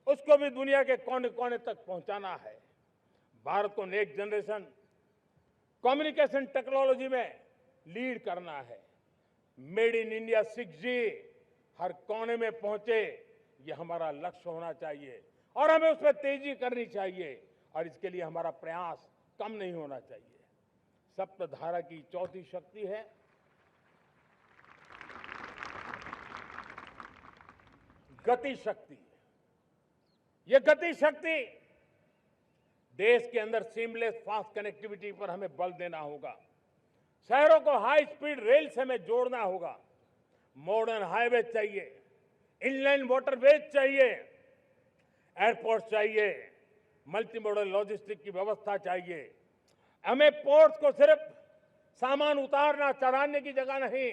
उसको भी दुनिया के कोने कोने तक पहुंचाना है। भारत को नेक्स्ट जनरेशन कम्युनिकेशन टेक्नोलॉजी में लीड करना है। मेड इन इंडिया 6G हर कोने में पहुंचे, ये हमारा लक्ष्य होना चाहिए और हमें उसमें तेजी करनी चाहिए और इसके लिए हमारा प्रयास कम नहीं होना चाहिए। सप्तधारा की चौथी शक्ति है गति शक्ति। ये गति शक्ति देश के अंदर सीमलेस फास्ट कनेक्टिविटी पर हमें बल देना होगा। शहरों को हाई स्पीड रेल से हमें जोड़ना होगा। मॉडर्न हाईवे चाहिए, इनलाइन वाटरवेज चाहिए, एयरपोर्ट चाहिए, मल्टी मॉडल लॉजिस्टिक की व्यवस्था चाहिए। हमें पोर्ट्स को सिर्फ सामान उतारना चढ़ाने की जगह नहीं,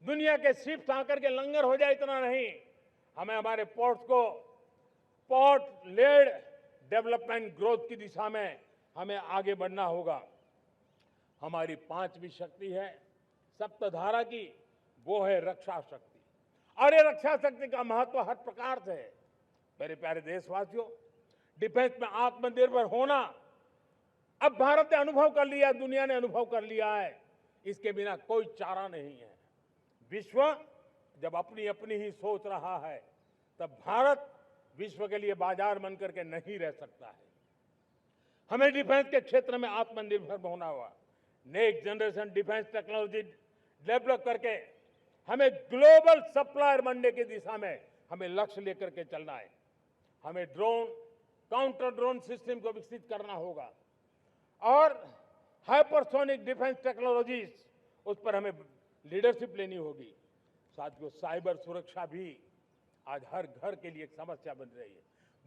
दुनिया के शिप्स आकर के लंगर हो जाए इतना नहीं, हमें हमारे पोर्ट्स को पोर्ट लेड डेवलपमेंट ग्रोथ की दिशा में हमें आगे बढ़ना होगा। हमारी पांचवी शक्ति है सप्तधारा की, वो है रक्षा शक्ति। और ये रक्षा शक्ति का महत्व हर प्रकार से है। मेरे प्यारे देशवासियों, डिफेंस में आत्मनिर्भर होना अब भारत ने अनुभव कर लिया, दुनिया ने अनुभव कर लिया है, इसके बिना कोई चारा नहीं है। विश्व जब अपनी अपनी ही सोच रहा है, तब भारत विश्व के लिए बाजार बन करके नहीं रह सकता है। हमें डिफेंस के क्षेत्र में आत्मनिर्भर होना होगा। Next generation defence technology develop करके हमें ग्लोबल सप्लायर बनने की दिशा में हमें लक्ष्य लेकर के चलना है। हमें ड्रोन, काउंटर ड्रोन सिस्टम को विकसित करना होगा और हाइपरसोनिक डिफेंस टेक्नोलॉजीज, उस पर हमें लीडरशिप लेनी होगी। साथियों, साइबर सुरक्षा भी आज हर घर के लिए एक समस्या बन रही है।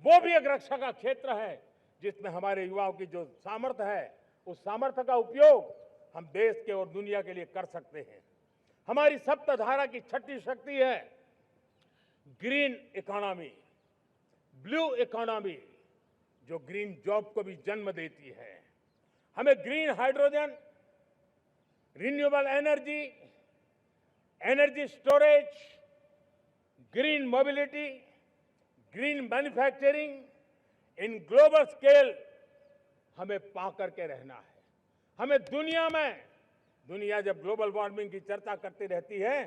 वो भी एक रक्षा का क्षेत्र है जिसमें हमारे युवाओं की जो सामर्थ्य है, उस सामर्थ्य का उपयोग हम देश के और दुनिया के लिए कर सकते हैं। हमारी सप्तधारा की छठी शक्ति है ग्रीन इकोनॉमी, ब्लू इकोनॉमी, जो ग्रीन जॉब को भी जन्म देती है। हमें green hydrogen, renewable energy, energy storage, green mobility, green manufacturing in global scale हमें पा करके रहना है। हमें दुनिया जब ग्लोबल वार्मिंग की चर्चा करती रहती है,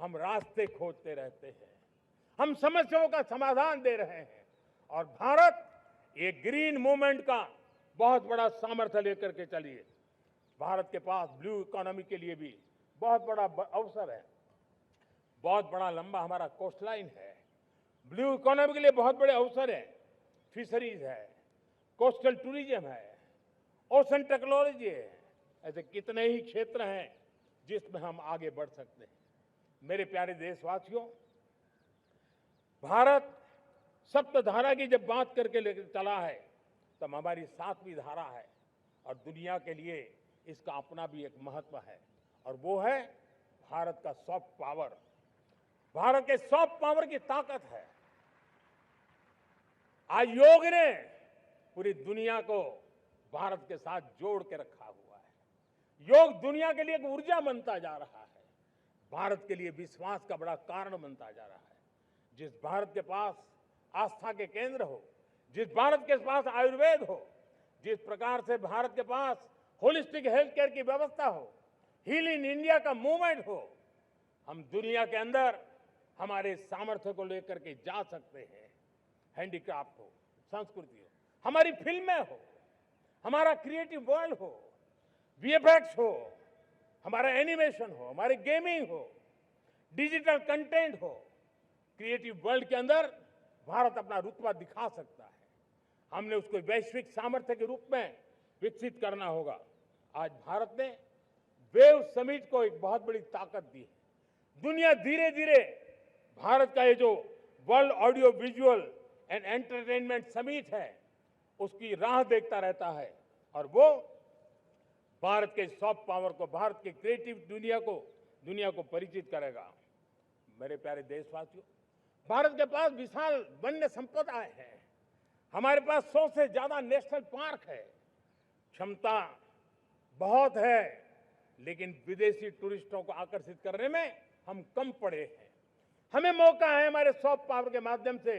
हम रास्ते खोजते रहते हैं, हम समस्याओं का समाधान दे रहे हैं और भारत ये ग्रीन मूवमेंट का बहुत बड़ा सामर्थ्य लेकर के चलिए। भारत के पास ब्लू इकोनॉमी के लिए भी बहुत बड़ा अवसर है। बहुत बड़ा लंबा हमारा कोस्ट लाइन है। ब्लू इकोनॉमी के लिए बहुत बड़े अवसर है। फिशरीज है, कोस्टल टूरिज्म है, ओशन टेक्नोलॉजी है। ऐसे कितने ही क्षेत्र हैं जिसमें हम आगे बढ़ सकते हैं। मेरे प्यारे देशवासियों, भारत सप्तधारा की जब बात करके लेकर चला है, तब हमारी सातवीं धारा है और दुनिया के लिए इसका अपना भी एक महत्व है और वो है भारत का सॉफ्ट पावर। भारत के सॉफ्ट पावर की ताकत है। आज योग ने पूरी दुनिया को भारत के साथ जोड़ के रखा हुआ है। योग दुनिया के लिए एक ऊर्जा बनता जा रहा है, भारत के लिए विश्वास का बड़ा कारण बनता जा रहा है। जिस भारत के पास आस्था के केंद्र हो, जिस भारत के पास आयुर्वेद हो, जिस प्रकार से भारत के पास होलिस्टिक हेल्थ केयर की व्यवस्था हो, हील इन इंडिया का मूवमेंट हो, हम दुनिया के अंदर हमारे सामर्थ्य को लेकर के जा सकते हैं। हैंडीक्राफ्ट हो, संस्कृति हो, हमारी फिल्में हो, हमारा क्रिएटिव वर्ल्ड हो, वीएफएक्स हो, हमारा एनिमेशन हो, हमारी गेमिंग हो, डिजिटल कंटेंट हो, क्रिएटिव वर्ल्ड के अंदर भारत अपना रुतबा दिखा सकता है। हमने उसको वैश्विक सामर्थ्य के रूप में विकसित करना होगा। आज भारत ने वेव समिट को एक बहुत बड़ी ताकत दी है। दुनिया धीरे धीरे भारत का ये जो world audio visual and entertainment summit है, उसकी राह देखता रहता है और वो भारत के सॉफ्ट पावर को, भारत के क्रिएटिव दुनिया को परिचित करेगा। मेरे प्यारे देशवासियों, भारत के पास विशाल वन्य संपदा है। हमारे पास 100 से ज्यादा नेशनल पार्क है। क्षमता बहुत है, लेकिन विदेशी टूरिस्टों को आकर्षित करने में हम कम पड़े हैं। हमें मौका है हमारे सॉफ्ट पावर के माध्यम से